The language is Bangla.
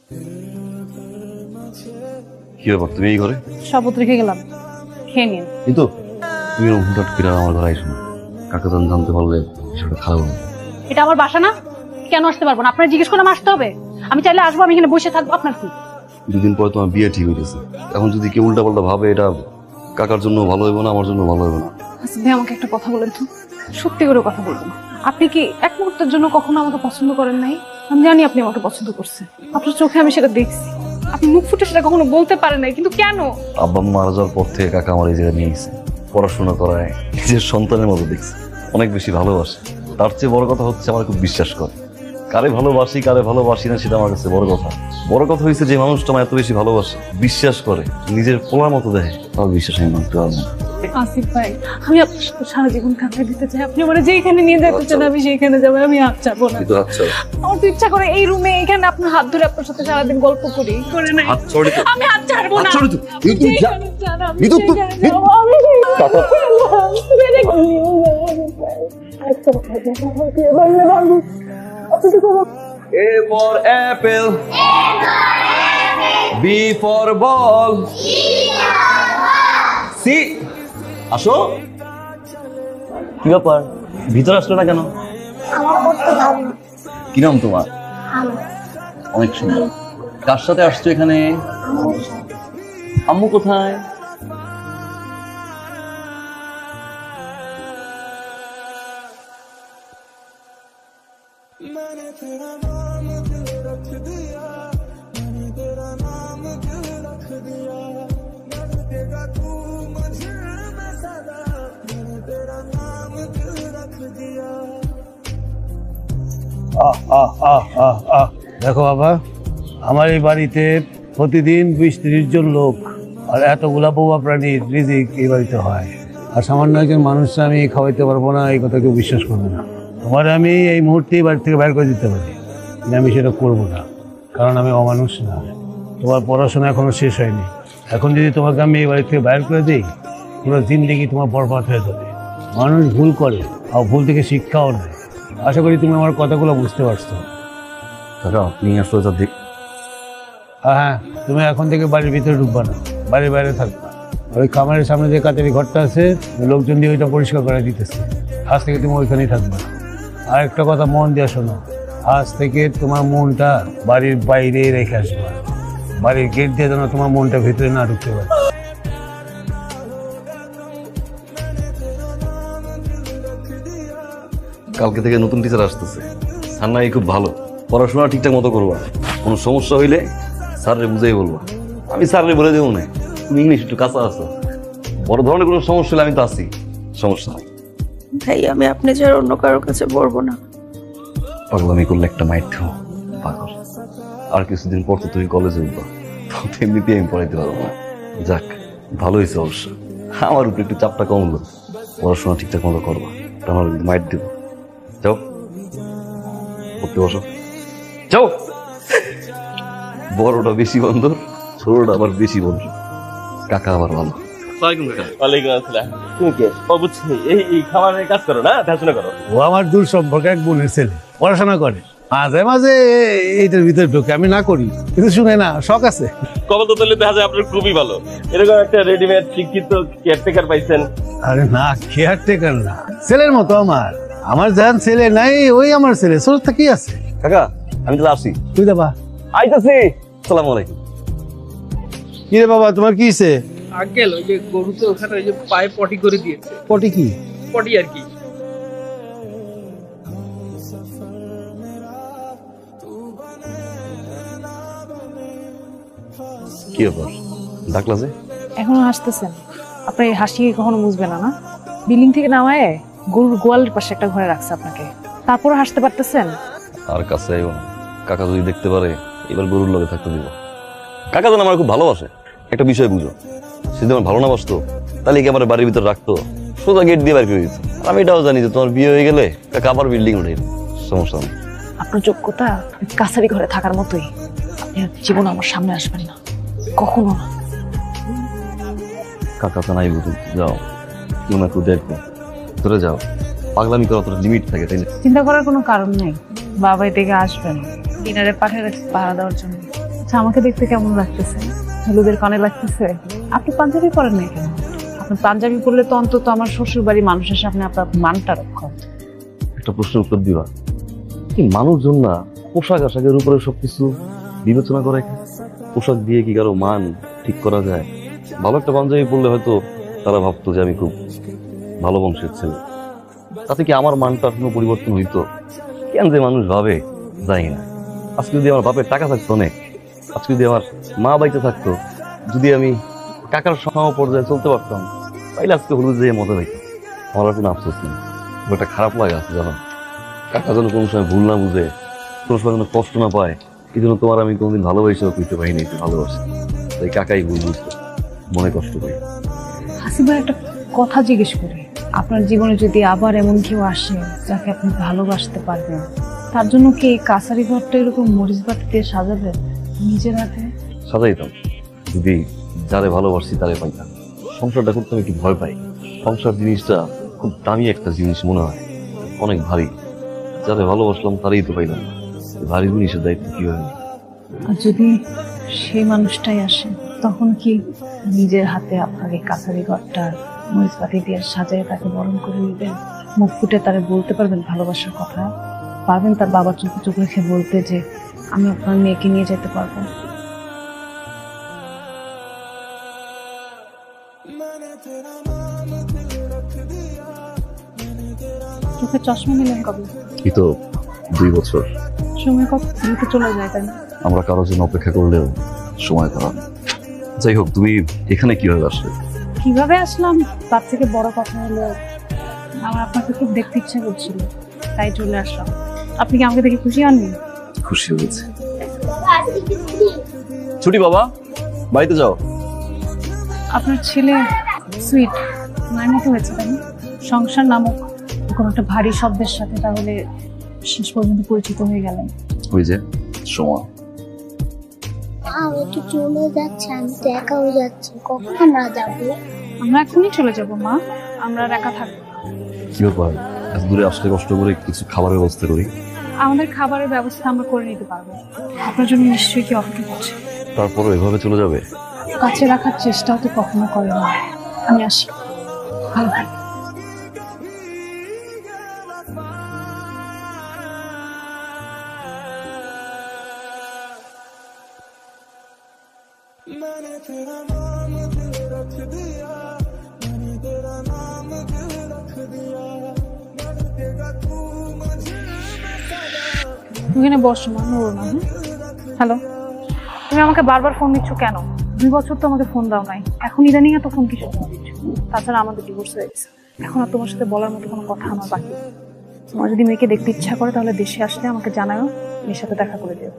কি ব্যাপার, তুমি এই ঘরে? শপথ রেখে গেলাম, খেয়ে নিন। এই তো তুমি হুটহাট করে আমার ঘরে আইসো না, কাকা তো জানতে পারলে বিষয়টা খারাপ হবে। এটা আমার বাসা না, কেন আসতে পারবো না? আপনার জিজ্ঞেস করে আসতে হবে? আমি চাইলে আসবো, আমি এখানে বসে থাকবো, আপনার কি? দুদিন পরে তোমার বিয়ে ঠিক হইতেছে, এখন যদি কেউ উল্টা পাল্টা ভাবে এটা কাকার জন্য ভালো হইব না, আমার জন্য ভালো হইব না। ভাই আমাকে একটা কথা বলেন তো, সত্যি করে কথা বলবেন। আপনি কি এক মুহূর্তের জন্য কখনো আমাকে পছন্দ করেন নাই? আমি জানি আপনি আমাকে পছন্দ করছেন, আপনার চোখে আমি সেটা দেখছি। আপনি মুখ ফুটে সেটা কখনো বলতে পারেন নাই, কিন্তু কেন? আব্বা মারা যাওয়ার পর থেকে কাকা আমার এই জায়গায় নিয়ে গেছে, পড়াশোনা করায় নিজের সন্তানের মতো দেখছে, অনেক বেশি ভালোবাসে। তার চেয়ে বড় কথা হচ্ছে আমার খুব বিশ্বাস করে। কারে ভালোবাসি কারে ভালোবাসি না সেটা আমার কাছে বড় কথা। বড় কথা হয়েছে যে মানুষটা আমার এত বেশি ভালোবাসে, বিশ্বাস করে, নিজের পোলার মতো দেখে, আমার বিশ্বাস আমি মানতে পারবো না। আসিফ ভাই, আমি আপনার সাথে সারা জীবন কাটিয়ে দিতে চাই। আপনি আমার যেখানে নিয়ে যেতে চান আমি সেইখানে যাবো, আমি হাত চাবো না। আমার তো ইচ্ছা করে এই রুমে এখানে আপনার হাত ধরে আপনার সাথে সারাদিন গল্প করি, করে নাই আমি হাত ছাড়বো না। A for apple, B for ball, C আসো। কি ব্যাপার, ভিতর আসলো না কেন? কি নাম তোমার? অনেক সুন্দর। কার সাথে আসছো এখানে? আম্মু কোথায়? দেখো বাবা, আমার এই বাড়িতে প্রতিদিন 20-30 জন লোক আর এতগুলা বোবা প্রাণীর রিজিক এই বাড়িতে হয়, আর সামান্য একজন মানুষকে আমি খাওয়াইতে পারবো না, এই কথা কেউ বিশ্বাস করবে না। তোমার আমি এই মুহূর্তেই বাড়ি থেকে বাইর করে দিতে পারি, কিন্তু আমি সেটা করবো না, কারণ আমি অমানুষ না। তোমার পড়াশোনা এখনো শেষ হয়নি, এখন যদি তোমাকে আমি এই বাড়ি থেকে বাইর করে দিই, পুরো জিন্দেগি তোমার বরবাদ হয়ে যাবে। মানুষ ভুল করে, আর ভুল থেকে শিক্ষাও নেয়। আশা করি তুমি আমার কথাগুলো বুঝতে পারছো। আপনি আসলে যা দেখ, হ্যাঁ, তুমি এখন থেকে বাড়ির ভিতরে ঢুকবা না, বাড়ির বাইরে থাকবা। ওই খামারের সামনে যে কাচারি ঘরটা আছে, লোকজন দিয়ে ওইটা পরিষ্কার করে দিতেছে। আজ থেকে তুমি ওইখানেই থাকবা। আর একটা কথা মন দিয়ে শোনো, আজ থেকে তোমার মনটা বাড়ির বাইরে রেখে আসবা, বাড়ির গেট দিয়ে যেন তোমার মনটা ভিতরে না ঢুকতে পারে। কালকে থেকে নতুন টিচার আসতেছে, স্যার নাই খুব ভালো, পড়াশোনা ঠিকঠাক মতো করবা, কোনো সমস্যা হইলে স্যাররে বুঝাই বলবা। আমি স্যাররে বলে দেবো না, তুমি ইংলিশ একটু কাঁচা আছো, বড় ধরনের কোনো সমস্যা হলে আমি তো আছি, সমস্যা নাই। ভাই আমি আপনি ছাড়া অন্য কারোর কাছে পড়বো না। পাগলামি করলে একটা মাইট খাও, পাগল। আর কিছুদিন পর তো তুমি কলেজে উঠবা, তো এমনিতেই আমি পড়াইতে পারবো না। যাক, ভালো হয়েছে অবশ্য, আমার উপরে একটু চাপটা কমলো, পড়াশোনা ঠিকঠাক মতো করবা, আমার মাইট দেবো। যাও পড়তে বসো, যাও। বড়টা বেশি বন্ধ, ছোটটা আবার বেশি বন্ধ। কাকা আবার ভালো। ও আমার দূর সম্পর্কে এক বোনের ছেলে, পড়াশোনা করে, মাঝে মাঝে এইটার ভিতরে ঢোকে, আমি না করি কিন্তু শুনে না, শখ আছে। কবল তো তাহলে দেখা যায় আপনার খুবই ভালো, এরকম একটা রেডিমেড শিক্ষিত কেয়ারটেকার পাইছেন। আরে না, কেয়ারটেকার না, ছেলের মতো আমার। আমার যান ছেলে নাই, ওই আমার ছেলে, ছোট কি আছে। কাকা আমি তো আসি, তুই যাবা? আইতাছি। আসসালামু আলাইকুম। কি রে বাবা, তোমার কি হইছে? আঙ্কেল ওই যে গরু তো ওখানে ওই যে পায়ে পটি করে দিয়েছে। পটি কি? পটি আর কি। কি ব্যাপার, ডাকলা যে? এখনো হাসতেছেন? আপনার এই হাসি কখনো বুঝবে না, না? বিল্ডিং থেকে নামায় গরুর গোয়ালের পাশে একটা ঘরে রাখছে আপনাকে, তারপরে হাসতে পারতেছেন? আর কাছে আইব না, কাকা যদি দেখতে পারে এবার গরুর লগে থাকতে দিব। কাকা যেন আমার খুব ভালোবাসে, একটা বিষয় বুঝো, সে যদি আমার ভালো না বাসতো তাহলে কি আমার বাড়ির ভিতরে রাখতো, সোজা গেট দিয়ে বাইর করে দিত। আমি এটাও জানি যে তোমার বিয়ে হয়ে গেলে কাকা আবার বিল্ডিং উঠে, সমস্যা নেই। আপনার যোগ্যতা কাছারি ঘরে থাকার মতোই, আপনি জীবন আমার সামনে আসবেন না, কখনো না। কাকা তো নাই বুঝুন, যাও কেউ না কেউ দেখবো, ধরে যাও। পাগলামি করার তোর লিমিট থাকে, তাই না? চিন্তা করার কোনো কারণ নেই, বাবা এদিকে আসবেন, ডিনারে পাঠিয়ে রাখছি পাহারা দেওয়ার জন্য। আচ্ছা, আমাকে দেখতে কেমন লাগতেছে? হলুদের কানে লাগতেছে? আপনি পাঞ্জাবি পরেন না কেন? আপনি পাঞ্জাবি পরলে তো অন্তত আমার শ্বশুর বাড়ির মানুষের সামনে আপনার মানটা রক্ষা হবে। একটা প্রশ্নের উত্তর দিবা? কি মানুষজন না পোশাক আশাকের উপরে সবকিছু বিবেচনা করে? পোশাক দিয়ে কি কারো মান ঠিক করা যায়? ভালো একটা পাঞ্জাবি পরলে হয়তো তারা ভাবতো যে আমি খুব ভালো বংশের ছেলে, তাতে কি আমার মানটা কোনো পরিবর্তন হইতো? কেন যে মানুষ ভাবে জানি না। আজকে যদি আমার বাপের টাকা থাকতো অনেক, আজকে যদি আমার মা বাইতে থাকতো, যদি আমি কাকার সম পর্যায়ে চলতে পারতাম, তাইলে আজকে হলুদ যে মজা পাইতাম। আমার আর কোনো আফসোস নেই। একটা খারাপ লাগে আছে জানো, কাকা যেন কোনো সময় ভুল না বুঝে, কোনো সময় যেন কষ্ট না পায়। এই জন্য তোমার আমি কোনোদিন ভালোবাসা কইতে পারিনি, একটু ভালোবাসি, তাই কাকাই ভুল বুঝতো, মনে কষ্ট পাই। হাসিবা, একটা কথা জিজ্ঞেস করি, আপনার জীবনে যদি আবার এমন কেউ আসে যাকে আপনি ভালোবাসতে পারবেন, তার জন্য কি এই কাছারি ঘরটা এরকম মরিচ বাতি দিয়ে সাজাবেন নিজের হাতে? সাজাইতাম যদি যারে ভালোবাসি তারে পাইতাম। সংসারটা করতে আমি একটু ভয় পাই। সংসার জিনিসটা খুব দামি একটা জিনিস মনে হয়, অনেক ভারী। যারে ভালোবাসলাম তারই তো পাইলাম না, ভারী জিনিসের দায়িত্ব কি হয়? আর যদি সেই মানুষটাই আসে, তখন কি নিজের হাতে আপনার এই কাছারি ঘরটা মরিচ বাতি দিয়ে সাজায় তাকে বরণ করে নেবেন? মুখ ফুটে তারে বলতে পারবেন ভালোবাসার কথা? পারবেন তার বাবার চোখে চোখ রেখে বলতে যে আমি আপনার মেয়েকে নিয়ে যেতে পারবো? চোখে চশমা নিলেন কবে? এই তো 2 বছর। সময় কত দ্রুত চলে যায়, তাই না? আমরা কারোর জন্য অপেক্ষা করলেও সময় করা। যাই হোক, তুমি এখানে কিভাবে আসলে? কিভাবে আসলাম তার থেকে বড় কথা হলো, আমার আপনাকে খুব দেখতে ইচ্ছা করছিল, তাই চলে আসলাম। আপনি কি আমাকে দেখে খুশি হননি? খুশি হয়েছে। ছুটি বাবা, বাড়িতে যাও। আপনার ছেলে সুইট, মায়ের মতো হয়েছে, তাই না? সংসার নামক কোনো একটা ভারী শব্দের সাথে তাহলে শেষ পর্যন্ত পরিচিত হয়ে গেলেন। ওই যে সময়। আমি একটু চলে যাচ্ছে, আমি তো একাও যাচ্ছি, কখন আমরা যাবো? আমরা এখনই চলে যাব মা, আমরা আর একা থাকবো না। কি ব্যাপার, এত দূরে আসলে কষ্ট করে কিছু খাবারের ব্যবস্থা করি? আমাদের খাবারের ব্যবস্থা আমরা করে নিতে পারবো, আপনার জন্য নিশ্চয়ই কি অপেক্ষা করছে। তারপরও এভাবে চলে যাবে? কাছে রাখার চেষ্টাও তো কখনো করে না। আমি আসি, ভালো থাকবেন। ওখানে বসো মা, নড়ো না। হ্যালো, তুমি আমাকে বারবার ফোন দিচ্ছ কেন? 2 বছর তো আমাকে ফোন দাও নাই, এখন ইদানিং এত ফোন কিসের জন্য দিচ্ছ? তাছাড়া আমাদের ডিভোর্স হয়ে গেছে, এখন আর তোমার সাথে বলার মতো কোনো কথা আমার বাকি নেই। তোমার যদি মেয়েকে দেখতে ইচ্ছা করে তাহলে দেশে আসলে আমাকে জানাও, মেয়ের সাথে দেখা করে দিও।